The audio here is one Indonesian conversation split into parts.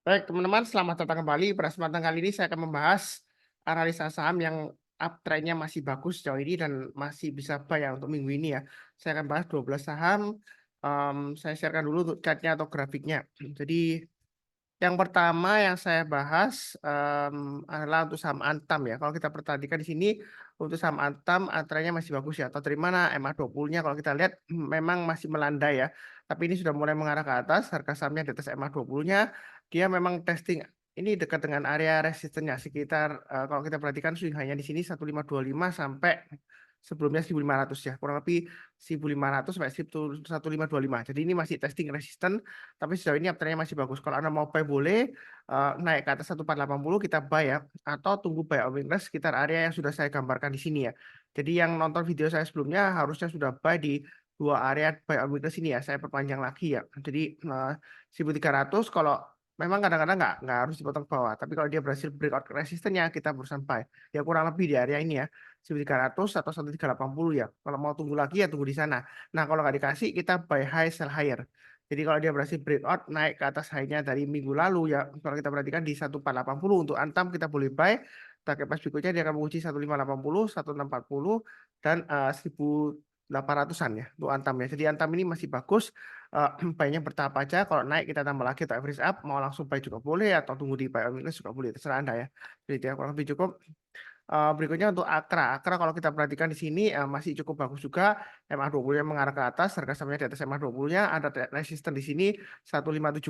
Baik, teman-teman, selamat datang kembali. Pada kesempatan kali ini saya akan membahas analisa saham yang uptrend-nya masih bagus sejauh ini dan masih bisa buy ya untuk minggu ini ya. Saya akan bahas 12 saham. Saya sharekan dulu untuk chart-nya atau grafiknya. Jadi yang pertama yang saya bahas adalah untuk saham Antam ya. Kalau kita perhatikan di sini untuk saham Antam antrenya masih bagus ya. Atau dari mana MA20-nya kalau kita lihat memang masih melandai ya. Tapi ini sudah mulai mengarah ke atas. Harga sahamnya di atas MA20-nya. Dia memang testing ini dekat dengan area resistennya sekitar kalau kita perhatikan swing hanya di sini 1525 sampai sebelumnya 1500 ya. Kurang lebih 1500 sampai 1525. Jadi ini masih testing resisten tapi sejauh ini uptrend-nya masih bagus. Kalau Anda mau buy boleh naik ke atas 1480 kita buy ya atau tunggu buy on weakness sekitar area yang sudah saya gambarkan di sini ya. Jadi yang nonton video saya sebelumnya harusnya sudah buy di dua area buy on weakness ini ya. Saya perpanjang lagi ya. Jadi 1300 kalau memang kadang-kadang nggak harus dipotong ke bawah. Tapi kalau dia berhasil breakout resistennya kita berusaha buy. Ya kurang lebih di area ini ya. 1300 atau 1380 ya. Kalau mau tunggu lagi ya tunggu di sana. Nah, kalau nggak dikasih kita buy high sell higher. Jadi kalau dia berhasil breakout naik ke atas high-nya dari minggu lalu ya, kalau kita perhatikan di 1480 untuk Antam kita boleh buy. Target price berikutnya dia akan menguji 1580, 1640 dan 1800-an ya untuk Antam ya. Jadi Antam ini masih bagus. Buy-nya bertahap aja. Kalau naik kita tambah lagi atau average up, mau langsung buy juga boleh atau tunggu di buy on weakness juga boleh. Terserah Anda ya. Jadi dia kurang lebih cukup. Berikutnya untuk Akra. Akra kalau kita perhatikan di sini masih cukup bagus juga. MA20-nya mengarah ke atas, harga sahamnya di atas MA20-nya ada resisten di sini 1570.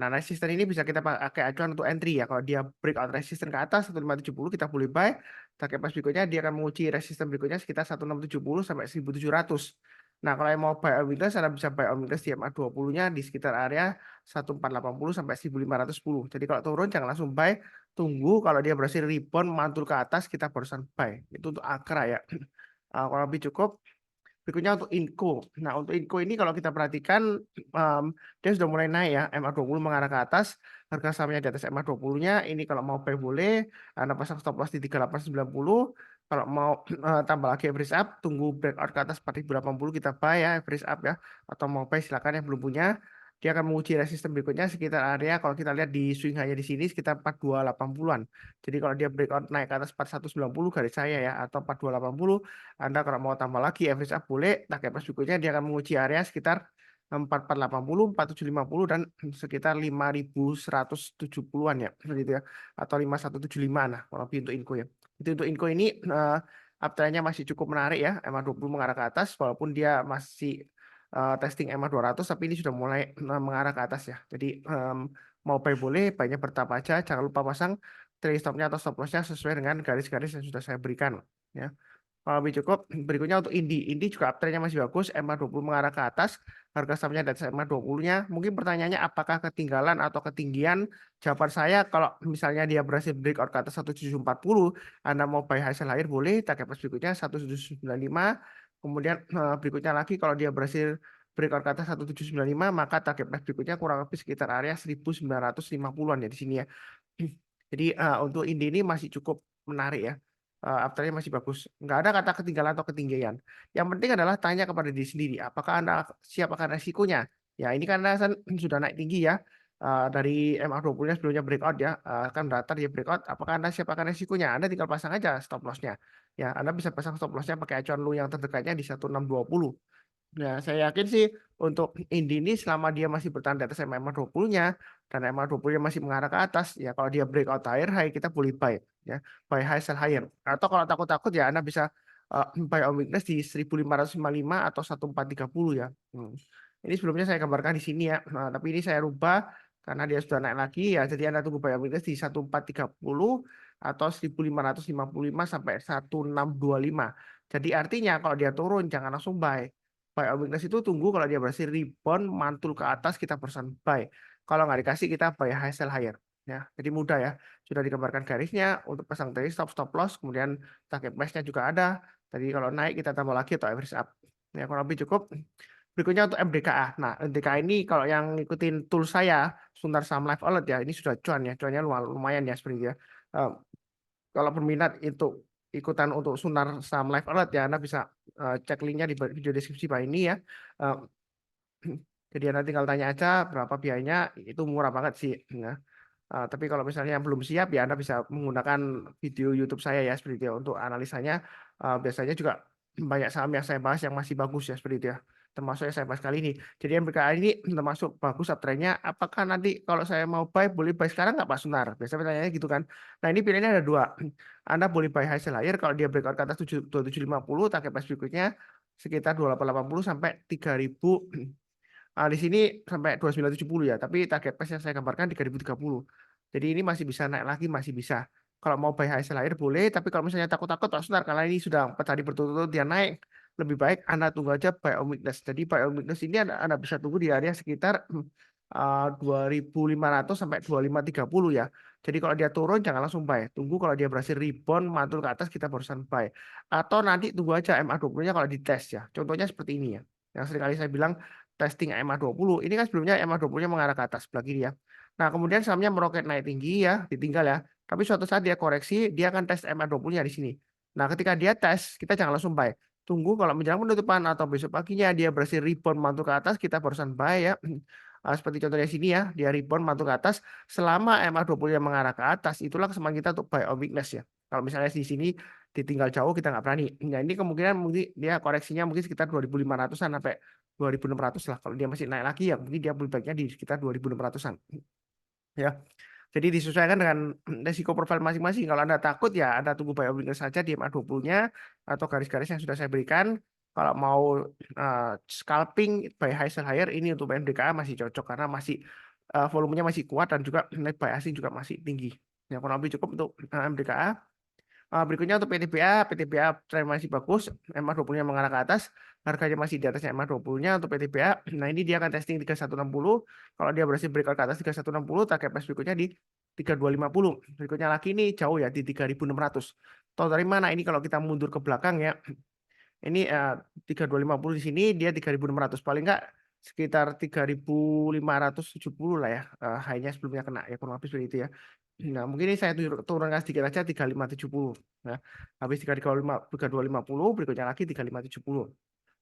Nah, resisten ini bisa kita pakai acuan untuk entry ya. Kalau dia breakout resisten ke atas 1570 kita boleh buy. Target price berikutnya dia akan menguji resisten berikutnya sekitar 1670 sampai 1700. Nah, kalau yang mau buy on weakness, Anda bisa buy on weakness di MA20-nya di sekitar area 1480 sampai 1510. Jadi kalau turun jangan langsung buy, tunggu kalau dia berhasil rebound mantul ke atas kita barusan buy. Itu untuk Akra ya. Kalau lebih cukup. Berikutnya untuk Inco. Nah, untuk Inco ini kalau kita perhatikan dia sudah mulai naik ya. MA20 mengarah ke atas. Harga sahamnya di atas MA20-nya. Ini kalau mau buy boleh. Anda pasang stop loss di 3890. Kalau mau tambah lagi average up, tunggu breakout ke atas 4080 kita buy ya average up ya. Atau mau buy silakan yang belum punya. Dia akan menguji resisten berikutnya sekitar area kalau kita lihat di swing hanya di sini sekitar 4280-an. Jadi kalau dia breakout naik ke atas 4190 garis saya ya atau 4280 anda kalau mau tambah lagi average up boleh, target price berikutnya dia akan menguji area sekitar 4480, 4750 dan sekitar 5170-an ya, seperti itu ya. Atau 5175 nah, kalau lebih untuk Inco ya. Itu untuk Inco ini uptrend-nya masih cukup menarik ya, MA20 mengarah ke atas walaupun dia masih testing MA200 tapi ini sudah mulai mengarah ke atas ya. Jadi mau buy boleh, buy-nya bertahap aja, jangan lupa pasang trailing stop-nya atau stop loss-nya sesuai dengan garis-garis yang sudah saya berikan ya. Kalau lebih cukup, berikutnya untuk Indi. Indi juga uptrend-nya masih bagus, MA20 mengarah ke atas, harga sahamnya di atas MA20-nya. Mungkin pertanyaannya apakah ketinggalan atau ketinggian? Jawaban saya, kalau misalnya dia berhasil breakout ke atas 1740, Anda mau buy hasil akhir boleh, target price berikutnya 1795. Kemudian berikutnya lagi, kalau dia berhasil breakout ke atas 1795, maka target price berikutnya kurang lebih sekitar area 1950-an ya di sini ya. Jadi untuk Indi ini masih cukup menarik ya. Afternya masih bagus. Nggak ada kata ketinggalan atau ketinggian. Yang penting adalah tanya kepada diri sendiri. Apakah Anda siap akan resikonya? Ya ini karena sudah naik tinggi ya. Dari MA20-nya sebelumnya breakout ya. Kan datar dia breakout. Apakah Anda siap akan resikonya? Anda tinggal pasang aja stop loss-nya. Ya, Anda bisa pasang stop loss-nya pakai acuan lu yang terdekatnya di 1620. Nah, saya yakin sih untuk Indi ini selama dia masih bertahan di atas MA20-nya dan MA20-nya masih mengarah ke atas, ya kalau dia breakout higher high kita boleh buy ya, buy high sell higher. Atau kalau takut-takut ya Anda bisa buy on weakness di 1555 atau 1430 ya. Ini sebelumnya saya gambarkan di sini ya. Nah, tapi ini saya rubah karena dia sudah naik lagi ya. Jadi Anda tunggu buy on weakness di 1430 atau 1555 sampai 1625. Jadi artinya kalau dia turun jangan langsung buy. Buy on weakness itu tunggu kalau dia berhasil rebound mantul ke atas kita persen buy. Kalau nggak dikasih kita buy high sell higher. Ya, jadi mudah ya. Sudah digambarkan garisnya untuk pasang trailing stop stop loss, kemudian target price-nya juga ada. Tadi kalau naik kita tambah lagi atau average up. Ya, kurang lebih cukup. Berikutnya untuk MDKA. Nah, MDKA ini kalau yang ngikutin tool saya, Suntar Saham Live Alert ya, ini sudah cuan ya. Cuannya lumayan ya seperti itu ya. Eh, Kalau berminat untuk ikutan untuk Sunar Saham Live Alert ya Anda bisa cek linknya di video deskripsi Pak ini ya. Eh, Jadi Anda tinggal tanya aja berapa biayanya, itu murah banget sih, ya. Tapi kalau misalnya belum siap ya Anda bisa menggunakan video YouTube saya ya seperti itu ya untuk analisanya. Biasanya juga banyak saham yang saya bahas yang masih bagus ya seperti itu ya. Termasuk yang saya bahas kali ini. Jadi MBKA ini termasuk bagus uptrendnya. Apakah nanti kalau saya mau buy boleh buy sekarang nggak Pak Sunar? Biasanya pertanyaannya gitu kan. Nah ini pilihannya ada dua. Anda boleh buy high sell higher kalau dia breakout ke atas 2750, target price berikutnya sekitar 2880 sampai 3000. Di sini sampai 2970 ya, tapi target price yang saya gambarkan 3030. Jadi ini masih bisa naik lagi, masih bisa. Kalau mau buy high sell higher boleh, tapi kalau misalnya takut-takut Pak Sunar, karena ini sudah 4 hari berturut-turut dia naik, lebih baik Anda tunggu aja buy on weakness. Jadi buy on weakness ini Anda bisa tunggu di area sekitar 2500 sampai 2530 ya. Jadi kalau dia turun jangan langsung buy. Tunggu kalau dia berhasil rebound mantul ke atas kita barusan buy. Atau nanti tunggu aja MA20-nya kalau dites ya. Contohnya seperti ini ya. Yang seringkali saya bilang testing MA20. Ini kan sebelumnya MA20-nya mengarah ke atas sebelah kiri ya. Nah, kemudian sahamnya meroket naik tinggi ya, ditinggal ya. Tapi suatu saat dia koreksi, dia akan tes MA20-nya di sini. Nah, ketika dia tes, kita jangan langsung buy. Tunggu kalau menjelang penutupan atau besok paginya dia berhasil rebound mantul ke atas, kita barusan buy ya. Seperti contohnya sini ya, dia rebound mantul ke atas. Selama MA20 yang mengarah ke atas, itulah kesempatan kita untuk buy on weakness ya. Kalau misalnya di sini ditinggal jauh, kita nggak berani. Nah, ini kemungkinan mungkin dia koreksinya mungkin sekitar 2500-an sampai 2600 lah. Kalau dia masih naik lagi ya mungkin dia pullback-nya di sekitar 2600-an. Ya. Jadi disesuaikan dengan resiko profil masing-masing. Kalau Anda takut ya Anda tunggu buy on weakness saja di MA20-nya atau garis-garis yang sudah saya berikan. Kalau mau scalping buy high sell higher ini untuk MDKA masih cocok karena masih volumenya masih kuat dan juga net buy asing juga masih tinggi. Yang kurang lebih cukup untuk MDKA. Berikutnya untuk PTBA tren masih bagus, MA20-nya mengarah ke atas, harganya masih di atasnya MA20-nya untuk PTBA. Nah ini dia akan testing 3160, kalau dia berhasil breakout ke atas 3160, target price berikutnya di 3250. Berikutnya lagi ini jauh ya di 3600. Tahu dari mana ini kalau kita mundur ke belakang ya, ini 3250 di sini, dia 3600, paling enggak sekitar 3570 lah ya, high-nya sebelumnya kena ya kurang lebih seperti itu ya. Nah, mungkin ini saya turunkan sedikit aja 3570 ya. Habis 3250 berikutnya lagi 3570.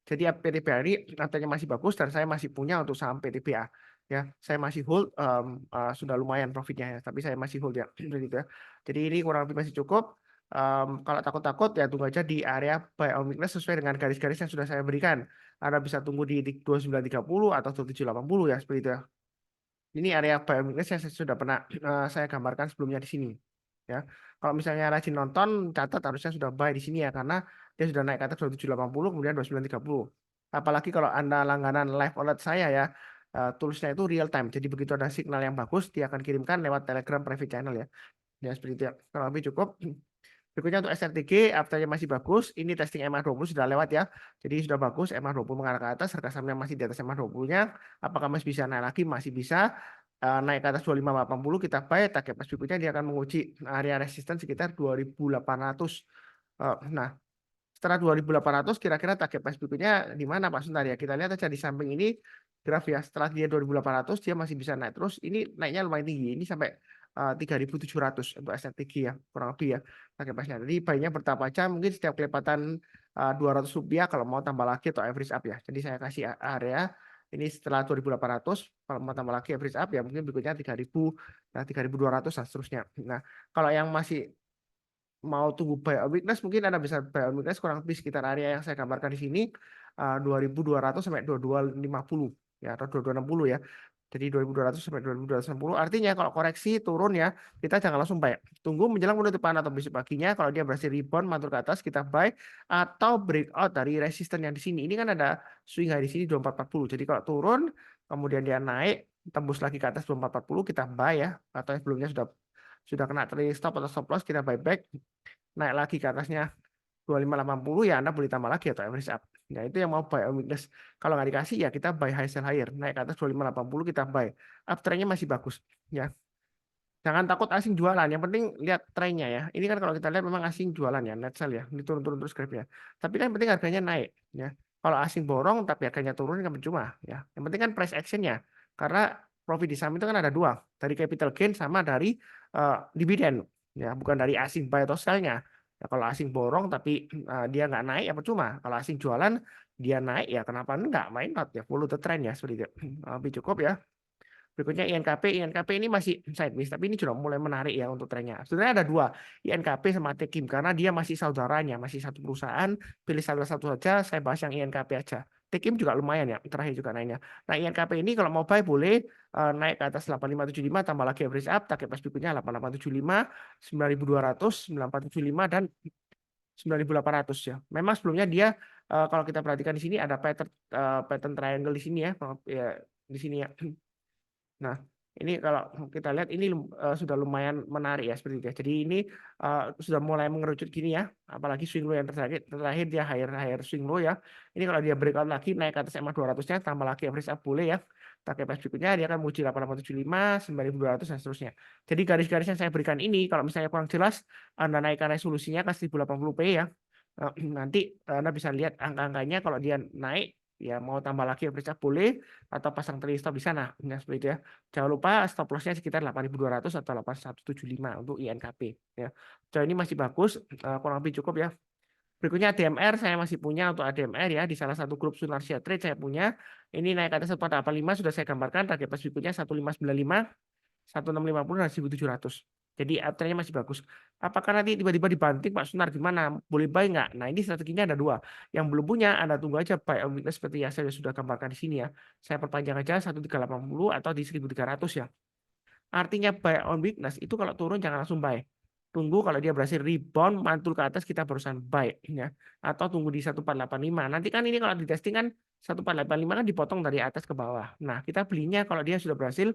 Jadi PTBA ini katanya masih bagus dan saya masih punya untuk saham PTBA ya. Saya masih hold sudah lumayan profitnya ya, tapi saya masih hold ya. Gitu ya. Jadi ini kurang lebih masih cukup. Kalau takut-takut ya tunggu aja di area buy on weakness sesuai dengan garis-garis yang sudah saya berikan. Anda bisa tunggu di 2930 atau 2780 ya seperti itu ya. Ini area buy on weakness yang saya sudah pernah saya gambarkan sebelumnya di sini. Ya, kalau misalnya rajin nonton, catat harusnya sudah buy di sini ya, karena dia sudah naik ke atas 2780, kemudian 2930. Apalagi kalau Anda langganan live alert saya ya, toolsnya itu real time. Jadi begitu ada signal yang bagus, dia akan kirimkan lewat Telegram private channel ya. Ya seperti itu ya. Kalau lebih cukup. Berikutnya untuk SRTG, afternya masih bagus. Ini testing MA20 sudah lewat ya. Jadi sudah bagus, MA20 mengarah ke atas, harga sahamnya masih di atas MA20-nya. Apakah masih bisa naik lagi? Masih bisa. Naik ke atas 2580 kita buy, target price berikutnya dia akan menguji area resisten sekitar 2800. Nah, setelah 2800 kira-kira target price berikutnya di mana Pak Suntar ya? Kita lihat aja di samping ini graf ya. Setelah dia 2800 dia masih bisa naik terus. Ini naiknya lumayan tinggi. Ini sampai 3700 untuk STG ya, kurang lebih ya target price-nya. Jadi baiknya bertahap aja mungkin setiap kelipatan Rp200 kalau mau tambah lagi atau average up ya. Jadi saya kasih area ini setelah 2800 kalau mau tambah lagi average up ya mungkin berikutnya 3000, nah 3200 dan seterusnya. Nah, kalau yang masih mau tunggu buy on weakness mungkin Anda bisa buy on weakness kurang lebih sekitar area yang saya gambarkan di sini 2200 sampai 2250 ya atau 2260 ya. Jadi 2200 sampai 2260 artinya kalau koreksi turun ya kita jangan langsung buy. Tunggu menjelang penutupan atau besok paginya kalau dia berhasil rebound mantul ke atas kita buy atau breakout dari resisten yang di sini. Ini kan ada swing high di sini 2440. Jadi kalau turun kemudian dia naik tembus lagi ke atas 2440 kita buy ya atau yang sebelumnya sudah kena trailing stop atau stop loss kita buy back naik lagi ke atasnya 2580 ya Anda boleh tambah lagi atau average up. Nah itu yang mau buy on weakness. Kalau nggak dikasih ya kita buy high sell higher. Naik ke atas 2580 kita buy. Uptrendnya masih bagus ya. Jangan takut asing jualan. Yang penting lihat trennya ya. Ini kan kalau kita lihat memang asing jualan ya, net sell ya. Ini turun-turun terus grafnya. Tapi kan yang penting harganya naik ya. Kalau asing borong tapi harganya turun kan percuma ya. Yang penting kan price actionnya. Karena profit di saham itu kan ada dua, dari capital gain sama dari dividen ya, bukan dari asing buy atau sell-nya. Ya, kalau asing borong tapi dia nggak naik ya percuma. Kalau asing jualan dia naik ya kenapa enggak, why not ya, follow the trend ya seperti itu. Lebih cukup ya. Berikutnya INKP ini masih sideways, tapi ini sudah mulai menarik ya untuk trennya. Sebenarnya ada dua, INKP sama Tekim, karena dia masih saudaranya, masih satu perusahaan, pilih salah satu saja, saya bahas yang INKP aja. Tekim juga lumayan ya, terakhir juga naiknya. Nah INKP ini kalau mau buy boleh naik ke atas 8575, tambah lagi average up, target price berikutnya 8875, 9200, 9475, dan 9800 ya. Memang sebelumnya dia kalau kita perhatikan di sini ada pattern triangle di sini ya, ya di sini ya. Nah, ini kalau kita lihat ini sudah lumayan menarik ya seperti itu ya. Jadi ini sudah mulai mengerucut gini ya, apalagi swing low yang terakhir dia higher swing low ya. Ini kalau dia breakout lagi naik ke atas EMA 200-nya tambah lagi average up boleh ya. Target price berikutnya dia akan muji 8875, 9200 dan seterusnya. Jadi garis-garis yang saya berikan ini kalau misalnya kurang jelas Anda naikkan resolusinya ke 1080p ya. Nanti Anda bisa lihat angka-angkanya kalau dia naik ya mau tambah lagi average up boleh atau pasang trailing stop di sana ya seperti itu ya. Jangan lupa stop loss-nya sekitar 8.200 atau 8175 untuk INKP ya. Sejauh ini masih bagus, kurang lebih cukup ya. Berikutnya ADMR saya masih punya untuk ADMR ya di salah satu grup Sunarsia Trade saya punya. Ini naik ke atas 185 sudah saya gambarkan, target price berikutnya 1595, 1650 dan 1700. Jadi uptrend-nya masih bagus. Apakah nanti tiba-tiba dibanting Pak Sunar gimana? Boleh buy nggak? Nah ini strateginya ada dua. Yang belum punya Anda tunggu aja buy on weakness seperti yang saya sudah gambarkan di sini ya. Saya perpanjang aja 1380 atau di 1300 ya. Artinya buy on weakness itu kalau turun jangan langsung buy. Tunggu kalau dia berhasil rebound mantul ke atas kita barusan buy ya. Atau tunggu di 1485. Nanti kan ini kalau di testing kan 1485 kan dipotong dari atas ke bawah. Nah, kita belinya kalau dia sudah berhasil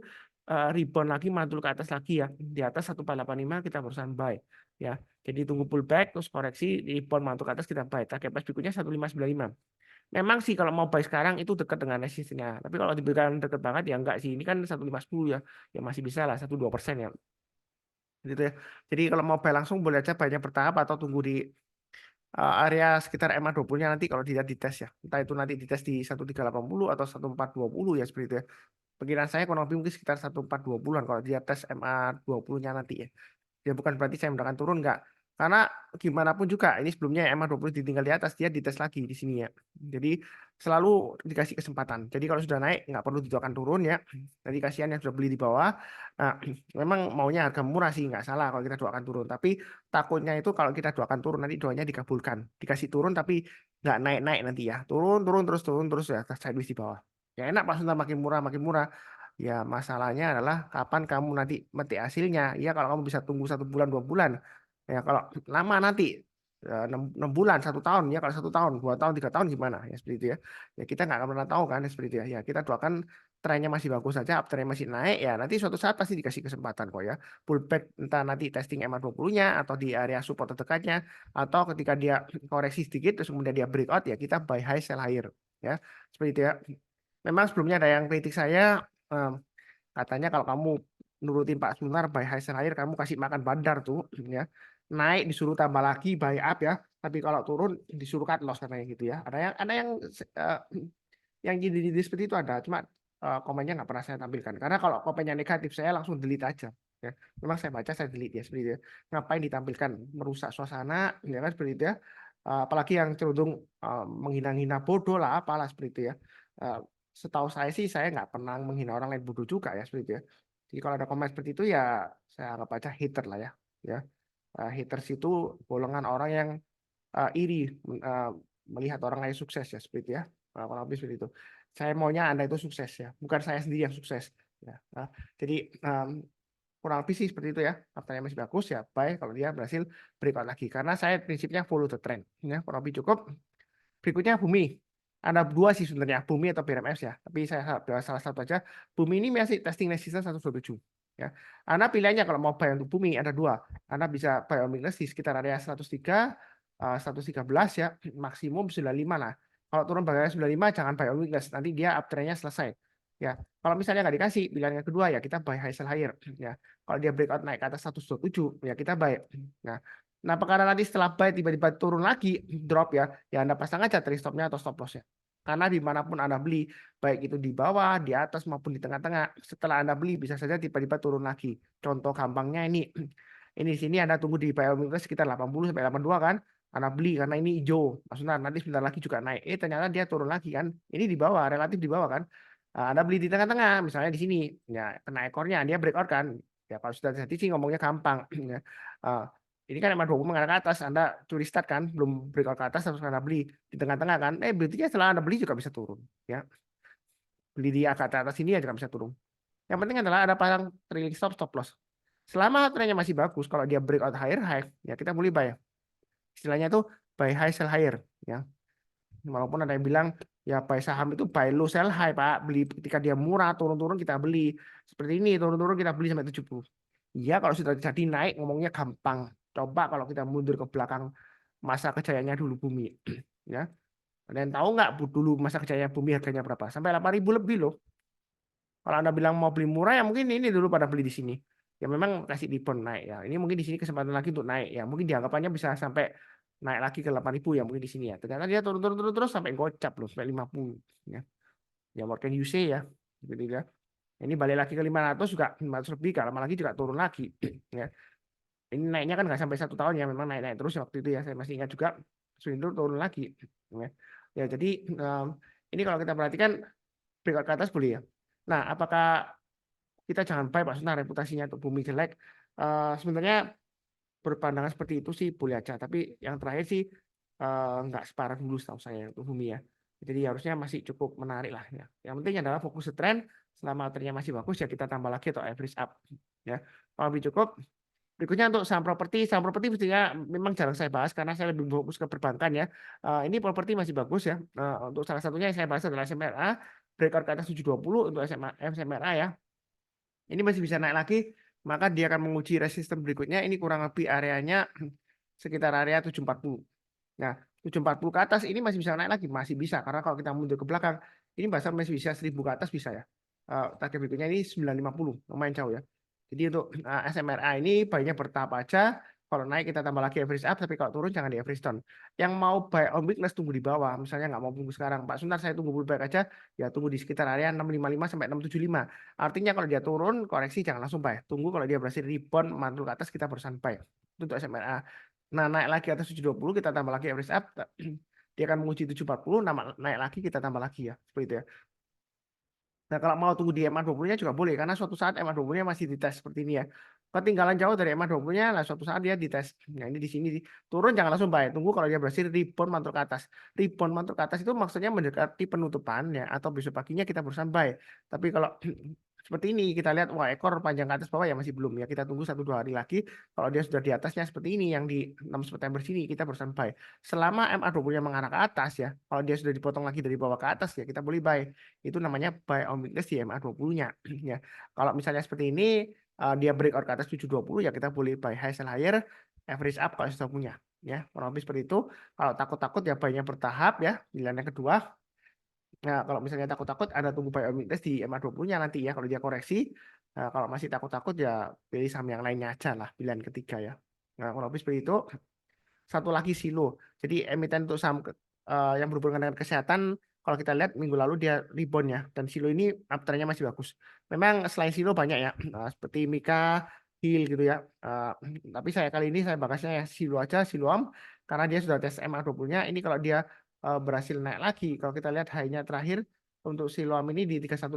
rebound lagi mantul ke atas lagi ya. Di atas 1485 kita barusan buy ya. Jadi tunggu pullback terus koreksi rebound mantul ke atas kita buy. Target price berikutnya 1595. Memang sih kalau mau buy sekarang itu dekat dengan resistnya. Tapi kalau diberikan dekat banget ya enggak sih. Ini kan 1510 ya. Ya masih bisa lah 1-2% ya. Gitu ya. Jadi kalau mau buy langsung boleh aja banyak bertahap atau tunggu di area sekitar EMA 20-nya nanti kalau tidak dites ya. Entah itu nanti dites di 1380 atau 1420 ya seperti itu ya. Perkiraan saya kurang lebih mungkin sekitar 1420-an kalau dia tes MA 20-nya nanti ya. Ya bukan berarti saya mendakan turun enggak. Karena gimana pun juga ini sebelumnya MA 20 ditinggal di atas dia dites lagi di sini ya. Jadi selalu dikasih kesempatan. Jadi kalau sudah naik nggak perlu didoakan turun ya. Jadi kasihan yang sudah beli di bawah. Nah, memang maunya harga murah sih nggak salah kalau kita doakan turun. Tapi takutnya itu kalau kita doakan turun nanti doanya dikabulkan. Dikasih turun tapi nggak naik-naik nanti ya. Turun turun terus ya sideways di bawah. Ya enak Pak Sunta makin murah makin murah. Ya masalahnya adalah kapan kamu nanti metik hasilnya. Ya kalau kamu bisa tunggu 1 bulan 2 bulan. Ya kalau lama nanti 6 bulan 1 tahun ya kalau 1 tahun 2 tahun 3 tahun gimana ya seperti itu ya. Ya kita nggak akan pernah tahu kan ya, seperti itu ya. Ya kita doakan trennya masih bagus saja, uptrendnya masih naik ya nanti suatu saat pasti dikasih kesempatan kok ya. Pullback entah nanti testing EMA 20-nya atau di area support terdekatnya atau ketika dia koreksi sedikit terus kemudian dia breakout ya kita buy high sell higher ya. Seperti itu ya. Memang sebelumnya ada yang kritik saya katanya kalau kamu nurutin Pak Sunar buy high sell higher kamu kasih makan bandar tuh ya. Naik disuruh tambah lagi buy up ya. Tapi kalau turun disuruh cut loss katanya gitu ya. Eh, yang jadi seperti itu ada. Cuma komennya nggak pernah saya tampilkan. Karena kalau komennya negatif saya langsung delete aja. Ya. Memang saya baca saya delete ya seperti itu ya. Ngapain ditampilkan merusak suasana ya kan seperti itu ya. Apalagi yang cenderung menghina-hina bodoh lah apalah seperti itu ya. Eh, Setahu saya sih saya nggak pernah menghina orang lain bodoh juga ya seperti itu ya. Jadi kalau ada komen seperti itu ya saya anggap aja hater lah ya. Ya, haters itu golongan orang yang iri eh, melihat orang lain sukses ya seperti itu ya. Kurang lebih seperti itu. Saya maunya Anda itu sukses ya, bukan saya sendiri yang sukses. Ya. Jadi kurang lebih sih seperti itu ya. Faktanya masih bagus ya, baik kalau dia berhasil breakout lagi. Karena saya prinsipnya follow the trend. Ya, kurang lebih cukup. Berikutnya Bumi. Ada dua sih sebenarnya, Bumi atau BRMS ya. Tapi saya bahas salah satu aja. Bumi ini masih testing resistance 127. Ya. Anda pilihannya kalau mau buy untuk Bumi ada dua. Anda bisa buy on weakness di sekitar area 103, 113 ya, maksimum 95 lah. Kalau turun bawah 95 jangan buy on weakness, nanti dia uptrendnya selesai. Ya, kalau misalnya nggak dikasih, pilihan yang kedua ya kita buy high sell higher. Ya, kalau dia breakout naik ke atas 127 ya kita buy. Nah, perkara nanti setelah buy tiba-tiba turun lagi, drop ya, ya Anda pasang aja trailing stop-nya atau stop loss-nya. Karena dimanapun Anda beli, baik itu di bawah, di atas maupun di tengah-tengah, setelah Anda beli bisa saja tiba-tiba turun lagi. Contoh gampangnya ini di sini Anda tunggu di buy on weakness sekitar 80 sampai 82 kan. Anda beli karena ini hijau, maksudnya nanti sebentar lagi juga naik. Ternyata dia turun lagi kan. Ini di bawah, relatif di bawah kan. Anda beli di tengah-tengah, misalnya di sini, ya kena ekornya, dia breakout kan. Ya kalau sudah terjadi sih ngomongnya gampang. Ya. Eh, ini kan emang 20 mengarah ke atas, Anda curi start kan, belum breakout ke atas terus Anda beli di tengah-tengah kan. Berarti setelah Anda beli juga bisa turun. Ya, beli di agak atas ini ya juga bisa turun. Yang penting adalah ada pasang trailing stop, stop loss. Selama trennya masih bagus, kalau dia breakout higher high, ya kita mulai buy. Istilahnya tuh buy high sell higher. Ya, walaupun ada yang bilang ya buy saham itu buy low sell high Pak, beli ketika dia murah turun-turun kita beli. Seperti ini turun-turun kita beli sampai 70. Iya kalau sudah jadi naik ngomongnya gampang. Coba kalau kita mundur ke belakang masa kejayaannya dulu bumi. Ya. Ada yang tahu nggak dulu masa kejayaan bumi harganya berapa? Sampai 8.000 lebih loh. Kalau Anda bilang mau beli murah ya mungkin ini dulu pada beli di sini. Ya memang kasih rebound naik ya. Ini mungkin di sini kesempatan lagi untuk naik ya. Mungkin dianggapannya bisa sampai naik lagi ke 8.000 ya mungkin di sini ya. Ternyata dia turun terus sampai gocap loh sampai 50 ya. Ya what can you say ya. Gitu ya. Ini balik lagi ke 500 juga 500 lebih kalau lama lagi juga turun lagi ya. Ini naiknya kan nggak sampai 1 tahun ya, memang naik-naik terus waktu itu ya. Saya masih ingat juga Swindle turun lagi ya. Ya jadi ini kalau kita perhatikan breakout ke atas boleh ya. Nah, apakah kita jangan buy Pak Suntar reputasinya untuk bumi jelek? Sebenarnya berpandangan seperti itu sih boleh aja, tapi yang terakhir sih nggak separah dulu setahu saya untuk bumi ya. Jadi harusnya masih cukup menarik lah ya. Yang penting adalah fokus ke tren, selama trennya masih bagus ya kita tambah lagi atau average up ya. Kalau lebih cukup. Berikutnya untuk saham properti mestinya memang jarang saya bahas karena saya lebih fokus ke perbankan ya. Ini properti masih bagus ya. Untuk salah satunya yang saya bahas adalah SMRA, breakout ke atas 720 untuk SMRA ya. Ini masih bisa naik lagi, maka dia akan menguji resisten berikutnya. Ini kurang lebih areanya sekitar area 740. Nah, 740 ke atas ini masih bisa naik lagi, masih bisa karena kalau kita mundur ke belakang, ini bahasa masih bisa 1000 ke atas bisa ya. Target berikutnya ini 950, lumayan jauh ya. Jadi untuk SMRA ini baiknya bertahap aja. Kalau naik kita tambah lagi average up, tapi kalau turun jangan di average down. Yang mau buy on weakness tunggu di bawah, misalnya nggak mau tunggu sekarang, Pak Suntar saya tunggu pullback aja, ya tunggu di sekitar area 655 sampai 675. Artinya kalau dia turun koreksi jangan langsung buy. Tunggu kalau dia berhasil rebound mantul ke atas kita barusan buy. Itu untuk SMRA. Nah, naik lagi atas 720 kita tambah lagi average up. Dia akan menguji 740, naik lagi kita tambah lagi ya. Seperti itu ya. Nah, kalau mau tunggu di MA20-nya juga boleh karena suatu saat MA20-nya masih dites seperti ini ya. Ketinggalan jauh dari MA20-nya, lah suatu saat dia dites. Nah, ini di sini turun jangan langsung buy. Tunggu kalau dia berhasil rebound mantul ke atas. Rebound mantul ke atas itu maksudnya mendekati penutupan ya atau besok paginya kita berusaha buy. Tapi kalau seperti ini kita lihat wah ekor panjang ke atas bawah ya masih belum ya, kita tunggu 1-2 hari lagi. Kalau dia sudah di atasnya seperti ini yang di 6 September sini kita berusaha buy. Selama MA20-nya mengarah ke atas ya, kalau dia sudah dipotong lagi dari bawah ke atas ya kita boleh buy. Itu namanya buy on weakness di MA20-nya ya. Kalau misalnya seperti ini dia breakout ke atas 720 ya kita boleh buy high sell higher, average up kalau sudah punya ya. Kurang lebih seperti itu. Kalau takut-takut ya buy-nya bertahap ya. Pilihan yang kedua. Nah, kalau misalnya takut-takut ada tunggu buy on weakness di MA20-nya nanti ya kalau dia koreksi. Nah, kalau masih takut-takut ya pilih saham yang lainnya aja lah pilihan ketiga ya. Nah, kurang lebih seperti itu. Satu lagi Silo. Jadi emiten untuk saham yang berhubungan dengan kesehatan kalau kita lihat minggu lalu dia rebound ya dan Silo ini uptrendnya masih bagus. Memang selain Silo banyak ya seperti Mika, Hill gitu ya. Tapi saya kali ini saya bahasnya ya Silo aja, Siloam karena dia sudah tes MA20-nya. Ini kalau dia berhasil naik lagi, kalau kita lihat high-nya terakhir untuk Siloam ini di 3180.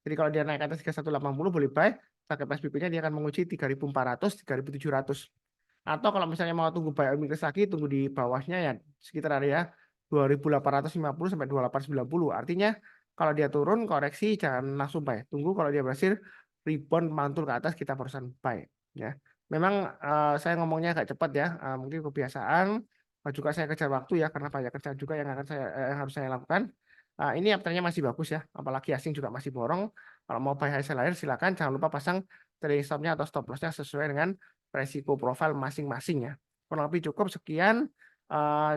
Jadi kalau dia naik ke atas 3180 boleh buy. Pakai pas berikutnya dia akan menguji 3.400, 3.700. Atau kalau misalnya mau tunggu buy on weakness lagi, tunggu di bawahnya ya sekitar area 2.850 sampai 2.890. Artinya kalau dia turun koreksi jangan langsung buy. Tunggu kalau dia berhasil rebound mantul ke atas kita barusan buy ya. Memang saya ngomongnya agak cepat ya, mungkin kebiasaan. Juga saya kejar waktu ya karena banyak kerjaan juga yang yang harus saya lakukan. Ini uptrendnya masih bagus ya, apalagi asing juga masih borong. Kalau mau buy high sell higher silakan, jangan lupa pasang trading stopnya atau stop lossnya sesuai dengan resiko profil masing-masing ya. Kurang lebih cukup sekian.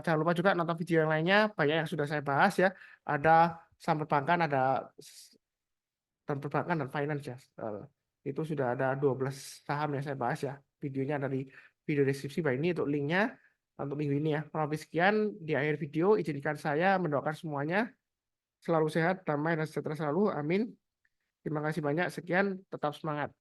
Jangan lupa juga nonton video yang lainnya, banyak yang sudah saya bahas ya. Ada saham perbankan, ada dan perbankan dan finance ya. Itu sudah ada 12 saham yang saya bahas ya. Videonya dari video deskripsi. Bah ini untuk linknya untuk minggu ini ya. Kurang lebih sekian di akhir video. Izinkan saya mendoakan semuanya selalu sehat, damai dan sejahtera selalu. Amin. Terima kasih banyak. Sekian, tetap semangat.